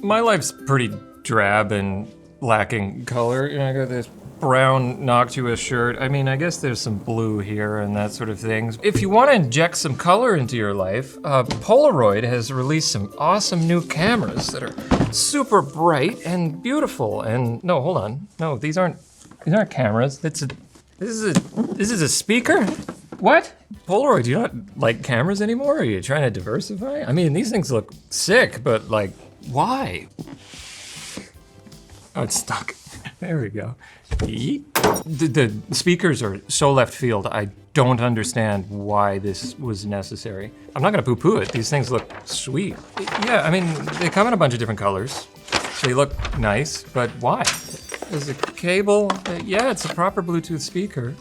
My life's pretty drab and lacking color. You know, I got this brown Noctua shirt. I mean, I guess there's some blue here and that sort of thing. If you want to inject some color into your life, Polaroid has released some awesome new cameras that are super bright and beautiful. And no, hold on. No, these aren't cameras. This is a speaker? What? Polaroid, do you not like cameras anymore? Are you trying to diversify? I mean, these things look sick, but like, why? Oh, it's stuck. There we go. The speakers are so left field. I don't understand why this was necessary. I'm not gonna poo-poo it. These things look sweet. Yeah, I mean, they come in a bunch of different colors. They look nice, but why? There's a cable. Yeah, it's a proper Bluetooth speaker.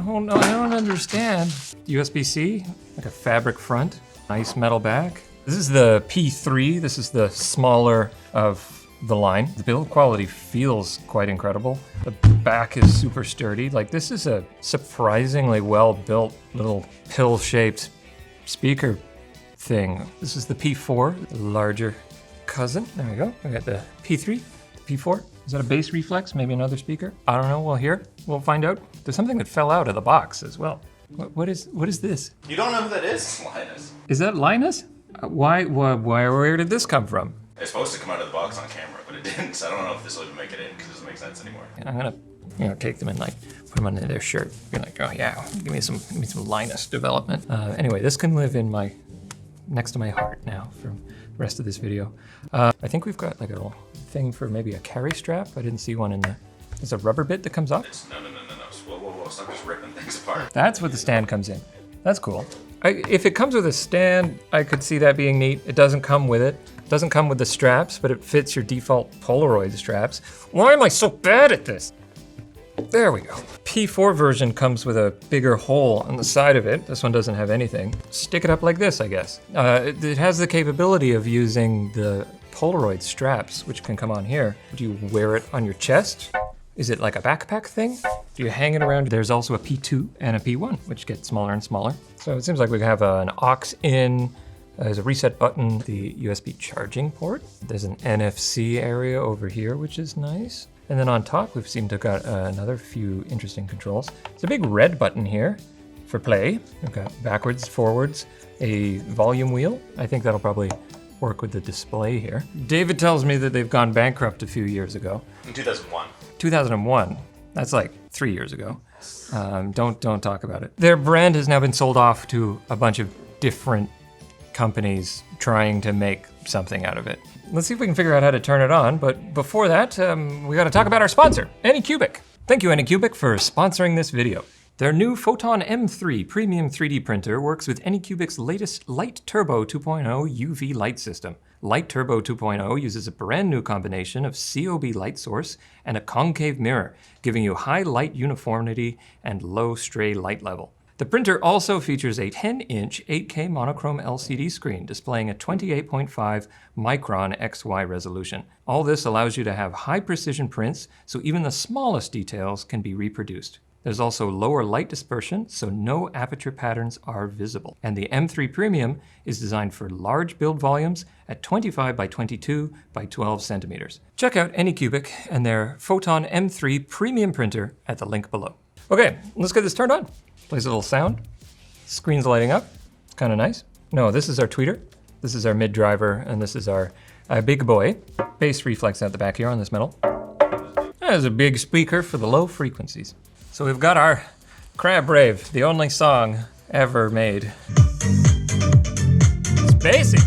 No, I don't understand. USB-C, like a fabric front, nice metal back. This is the P3. This is the smaller of the line. The build quality feels quite incredible. The back is super sturdy. Like, this is a surprisingly well-built little pill-shaped speaker thing. This is the P4, the larger cousin. There we go. We got the P3, the P4. Is that a bass reflex? Maybe another speaker? I don't know. We'll hear. We'll find out. There's something that fell out of the box as well. What is this? You don't know who that is? Linus. Is that Linus? Where did this come from? It's supposed to come out of the box on camera, but it didn't. So I don't know if this will even make it in because it doesn't make sense anymore. And I'm gonna, take them and like put them under their shirt. Be like, oh yeah, give me some Linus development. Anyway, this can live in next to my heart now for the rest of this video. I think we've got like a little thing for maybe a carry strap. I didn't see one in the. There's a rubber bit that comes off. No. Whoa, stop just ripping things apart. That's what the stand comes in. That's cool. If it comes with a stand, I could see that being neat. It doesn't come with it. It doesn't come with the straps, but it fits your default Polaroid straps. Why am I so bad at this? There we go. P4 version comes with a bigger hole on the side of it. This one doesn't have anything. Stick it up like this, I guess. It has the capability of using the Polaroid straps, which can come on here. Do you wear it on your chest? Is it like a backpack thing? Do you hang it around? There's also a P2 and a P1, which get smaller and smaller. So it seems like we have an aux in, there's a reset button, the USB charging port. There's an NFC area over here, which is nice. And then on top, we've seemed to have got another few interesting controls. There's a big red button here for play. We've got backwards, forwards, a volume wheel. I think that'll probably work with the display here. David tells me that they've gone bankrupt a few years ago. In 2001. 2001, that's like 3 years ago. Don't talk about it. Their brand has now been sold off to a bunch of different companies trying to make something out of it. Let's see if we can figure out how to turn it on, but before that, we gotta talk about our sponsor, AnyCubic. Thank you, AnyCubic, for sponsoring this video. Their new Photon M3 premium 3D printer works with AnyCubic's latest Light Turbo 2.0 UV light system. Light Turbo 2.0 uses a brand new combination of COB light source and a concave mirror, giving you high light uniformity and low stray light level. The printer also features a 10-inch 8K monochrome LCD screen displaying a 28.5 micron XY resolution. All this allows you to have high precision prints, so even the smallest details can be reproduced. There's also lower light dispersion, so no aperture patterns are visible. And the M3 Premium is designed for large build volumes at 25 by 22 by 12 centimeters. Check out AnyCubic and their Photon M3 Premium printer at the link below. Okay, let's get this turned on. Plays a little sound. Screen's lighting up. It's kind of nice. No, this is our tweeter. This is our mid driver, and this is our big boy. Bass reflex at the back here on this metal. There's a big speaker for the low frequencies. So we've got our Crab Rave, the only song ever made. It's basic.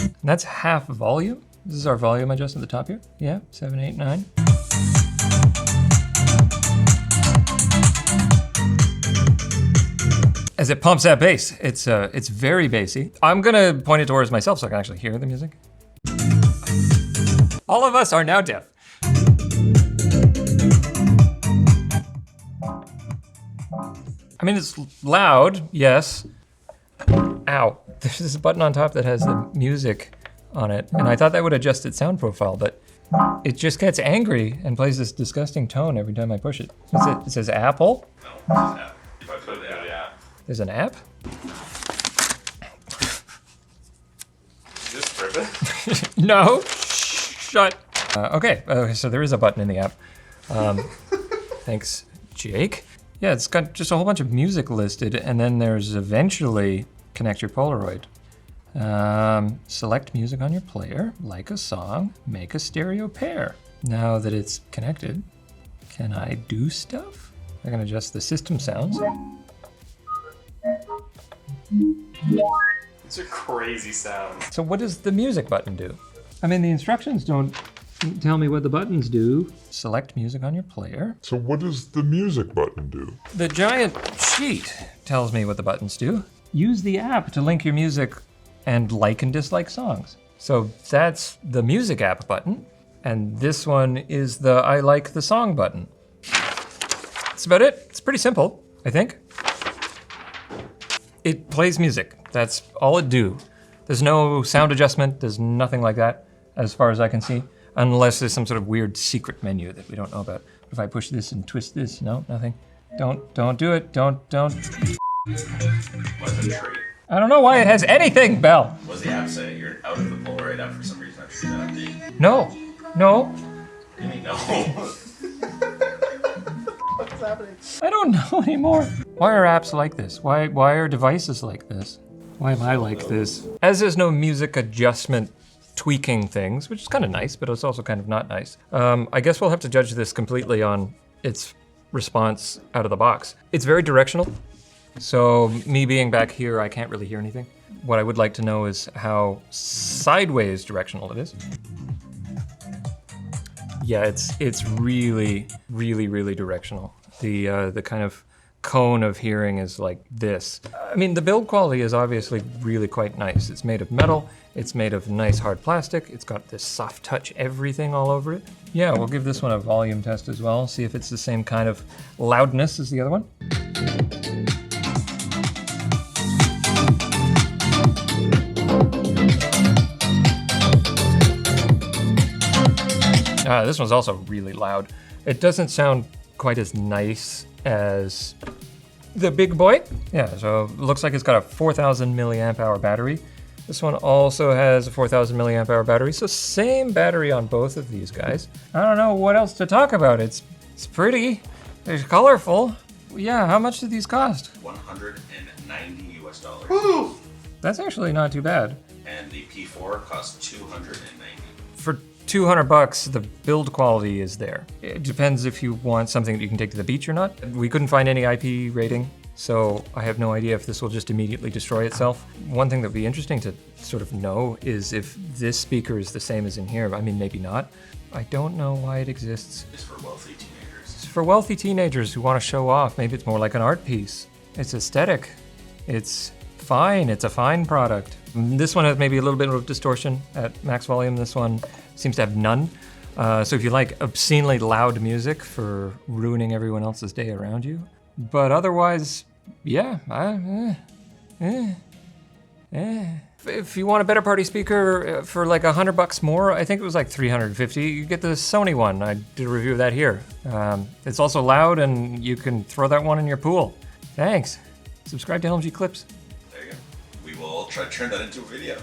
And that's half volume. This is our volume adjust at the top here. Yeah, 7, 8, 9. As it pumps that bass, it's very bassy. I'm gonna point it towards myself so I can actually hear the music. All of us are now deaf. I mean, it's loud, yes. Ow, there's this button on top that has the music on it, and I thought that would adjust its sound profile, but it just gets angry and plays this disgusting tone every time I push it. It says Apple? No, it says app. If I put it in the app. There's an app? Rip it? No, shut. Okay, so there is a button in the app. Thanks, Jake. Yeah, it's got just a whole bunch of music listed, and then there's eventually connect your Polaroid. Select music on your player, like a song, make a stereo pair. Now that it's connected, can I do stuff? I can adjust the system sounds. These are crazy sounds. So what does the music button do? I mean, the instructions don't tell me what the buttons do. Select music on your player. So what does the music button do? The giant sheet tells me what the buttons do. Use the app to link your music and like and dislike songs. So that's the music app button. And this one is the I like the song button. That's about it. It's pretty simple, I think. It plays music. That's all it do. There's no sound adjustment. There's nothing like that, as far as I can see, unless there's some sort of weird secret menu that we don't know about. If I push this and twist this, no, nothing. Don't do it. Don't. What's a tree? I don't know why it has anything, Bell. What does the app say? You're out of the Polaroid app for some reason after that update. No. What do you mean, no? What's happening? I don't know anymore. Why are apps like this? Why are devices like this? Why am I like this? As there's no music adjustment tweaking things, which is kind of nice, but it's also kind of not nice. I guess we'll have to judge this completely on its response out of the box. It's very directional. So me being back here, I can't really hear anything. What I would like to know is how sideways directional it is. Yeah, it's really directional. The kind of cone of hearing is like this. I mean, the build quality is obviously really quite nice. It's made of metal, it's made of nice hard plastic, it's got this soft touch everything all over it. Yeah, we'll give this one a volume test as well, see if it's the same kind of loudness as the other one. This one's also really loud. It doesn't sound quite as nice as the big boy. Yeah, so it looks like it's got a 4,000 milliamp hour battery. This one also has a 4,000 milliamp hour battery, so same battery on both of these guys. I don't know what else to talk about. It's pretty, it's colorful. Yeah, how much did these cost? $190 US. Woo! That's actually not too bad. And the P4 cost $290. For 200 bucks, the build quality is there. It depends if you want something that you can take to the beach or not. We couldn't find any IP rating, so I have no idea if this will just immediately destroy itself. One thing that would be interesting to sort of know is if this speaker is the same as in here. I mean, maybe not. I don't know why it exists. It's for wealthy teenagers. It's for wealthy teenagers who want to show off. Maybe it's more like an art piece. It's aesthetic. It's fine. It's a fine product. This one has maybe a little bit of distortion at max volume. This one seems to have none. So if you like obscenely loud music for ruining everyone else's day around you, but otherwise, yeah, If you want a better party speaker for like $100 more, I think it was like $350. You get the Sony one. I did a review of that here. It's also loud, and you can throw that one in your pool. Thanks. Subscribe to LMG Clips. There you go. We will try to turn that into a video.